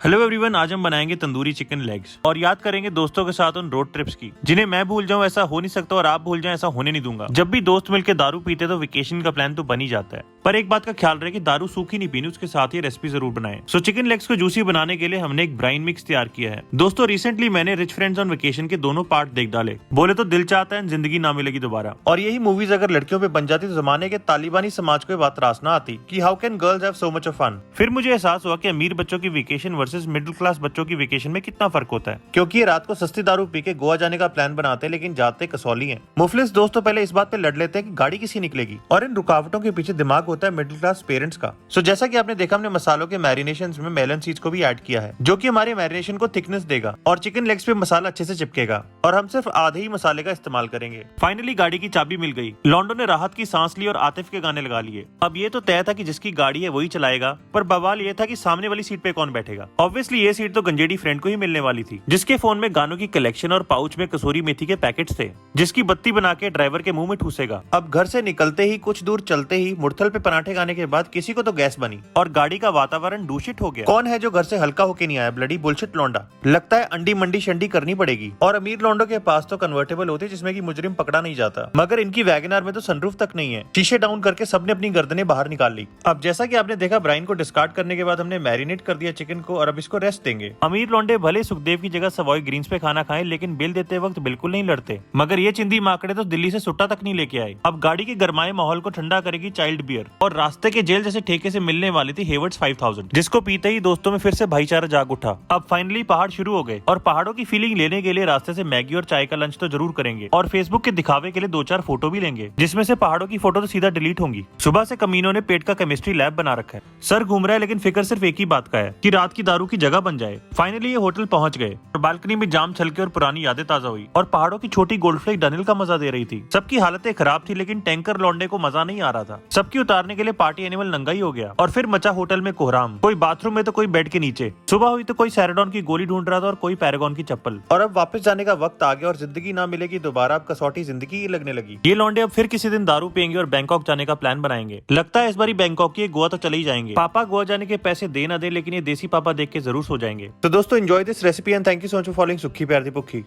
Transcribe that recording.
Hello everyone, आज हम बनाएंगे तंदूरी चिकन लेग्स और याद करेंगे दोस्तों के साथ उन रोड ट्रिप्स की जिन्हें मैं भूल जाऊं ऐसा हो नहीं सकता और आप भूल जाएं ऐसा होने नहीं दूंगा। जब भी दोस्त मिलकर दारू पीते तो वेकेशन का प्लान तो बन ही जाता है, पर एक बात का ख्याल रहे कि दारू सूखी नहीं पीनी, उसके साथ ही रेसिपी जरूर बनाएं। सो चिकन लेग्स को जूसी बनाने के लिए हमने एक ब्राइन मिक्स तैयार किया है। दोस्तों रिसेंटली मैंने रिच फ्रेंड्स ऑन वेकेशन के दोनों पार्ट देख डाले, बोले तो दिल चाहता है जिंदगी ना मिलेगी दोबारा। और यही मूवीज अगर लड़कियों पे बन जाती तो जमाने के तालिबानी समाज को बात रास ना आती कि how can girls have so much of fun. फिर मुझे एहसास हुआ कि अमीर बच्चों की वेकेशन वर्सेस मिडिल क्लास बच्चों की वेकेशन में कितना फर्क होता है, क्योंकि ये रात को सस्ती दारू पी के गोवा जाने का प्लान बनाते हैं लेकिन जाते कसौली हैं। मुफलिस दोस्त तो पहले इस बात पे लड़ लेते हैं कि गाड़ी किसी निकलेगी, और इन रुकावटों के पीछे दिमाग होता है मिडिल क्लास पेरेंट्स का। सो जैसा कि आपने देखा, हमने मसालों के मैरिनेशन में मेलन सीड्स को भी ऐड किया है, जो कि हमारे मैरिनेशन को थिकनेस देगा और चिकन लेग्स पे मसाला अच्छे से चिपकेगा। और हम सिर्फ आधे ही मसाले का इस्तेमाल करेंगे। फाइनली गाड़ी की चाबी मिल गई, लॉन्डो ने राहत की सांस ली और आतिफ के गाने लगा लिए। अब ये तो तय था कि जिसकी गाड़ी है वही चलाएगा, पर बवाल ये था कि सामने वाली सीट पे कौन बैठेगा। ऑब्वियसली ये सीट तो गंजेड़ी फ्रेंड को ही मिलने वाली थी, जिसके फोन में गानों की कलेक्शन और पाउच में कसूरी मेथी के पैकेट्स थे, जिसकी बत्ती बना के ड्राइवर के मुंह में ठूसेगा। अब घर से निकलते ही कुछ दूर चलते ही मुड़थल पे पराठे खाने के बाद किसी को तो गैस बनी और गाड़ी का वातावरण दूषित हो गया। कौन है जो घर से हल्का होके नहीं आया? ब्लडी बुलशिट लौंडा। लगता है अंडी मंडी शंडी करनी पड़ेगी। और अमीर लौंडो के पास तो कन्वर्टेबल होती जिसमें कि मुजरिम पकड़ा नहीं जाता, मगर इनकी वैगनआर में तो सनरूफ तक नहीं है। शीशे डाउन करके सबने अपनी गर्दनें बाहर निकाल ली। अब जैसा कि आपने देखा, ब्राइन को डिस्कार्ड करने के बाद हमने मैरिनेट कर दिया चिकन को और अब इसको रेस्ट देंगे। अमीर लौंडे भले सुखदेव की जगह सवॉय ग्रीन्स पे खाना खाएं, लेकिन बिल देते वक्त बिल्कुल नहीं लड़ते। मगर ये चिंदी माकड़े तो दिल्ली से सुट्टा तक नहीं लेके आए। अब गाड़ी के गरमाए माहौल को ठंडा करेगी चाइल्ड बियर, और रास्ते के जेल जैसे ठेके से मिलने वाली थी हेवर्ट्स 5000, जिसको पीते ही दोस्तों में फिर से भाईचारा जाग उठा। अब फाइनली पहाड़ शुरू हो गए और पहाड़ों की फीलिंग लेने के लिए रास्ते से मैगी और चाय का लंच तो जरूर करेंगे, और फेसबुक के दिखावे के लिए 2-4 फोटो भी लेंगे, जिसमें से पहाड़ों की फोटो तो सीधा डिलीट होंगी। सुबह से कमीनों ने पेट का केमिस्ट्री लैब बना रखा है। सर घूम रहा है लेकिन फिक्र सिर्फ एक ही बात का है कि रात की दारू की जगह बन जाए। फाइनली ये होटल पहुंच गए और बालकनी में जाम छलके और पुरानी यादें ताजा हुई, और पहाड़ों की छोटी गोल्डफ्लेक डनिल का मजा दे रही थी। सबकी हालतें खराब थी लेकिन टैंकर लौंडे को मजा नहीं आ रहा था। सबकी उतारने के लिए पार्टी एनिमल नंगा ही हो गया और फिर मचा होटल में कोहराम। कोई बाथरूम में तो कोई बेड के नीचे। सुबह हुई तो कोई सैराडॉन की गोली ढूंढ रहा था और कोई पैरागॉन की चप्पल। और अब वापस जाने का वक्त आ गया और जिंदगी ना मिलेगी दोबारा। अब कसौटी जिंदगी ही लगने लगी। ये लौंडे अब फिर किसी दिन दारू पियेंगे और बैंकॉक जाने का प्लान बनाएंगे। लगता है इस बारी बैंकॉक की गोवा तो चले ही जाएंगे। पापा गोवा जाने के पैसे दे ना दे, लेकिन ये देसी पापा देख के जरूर सो जाएंगे। तो दोस्तों enjoy this recipe and thank you so much for following सुखी प्यार दी भुखी।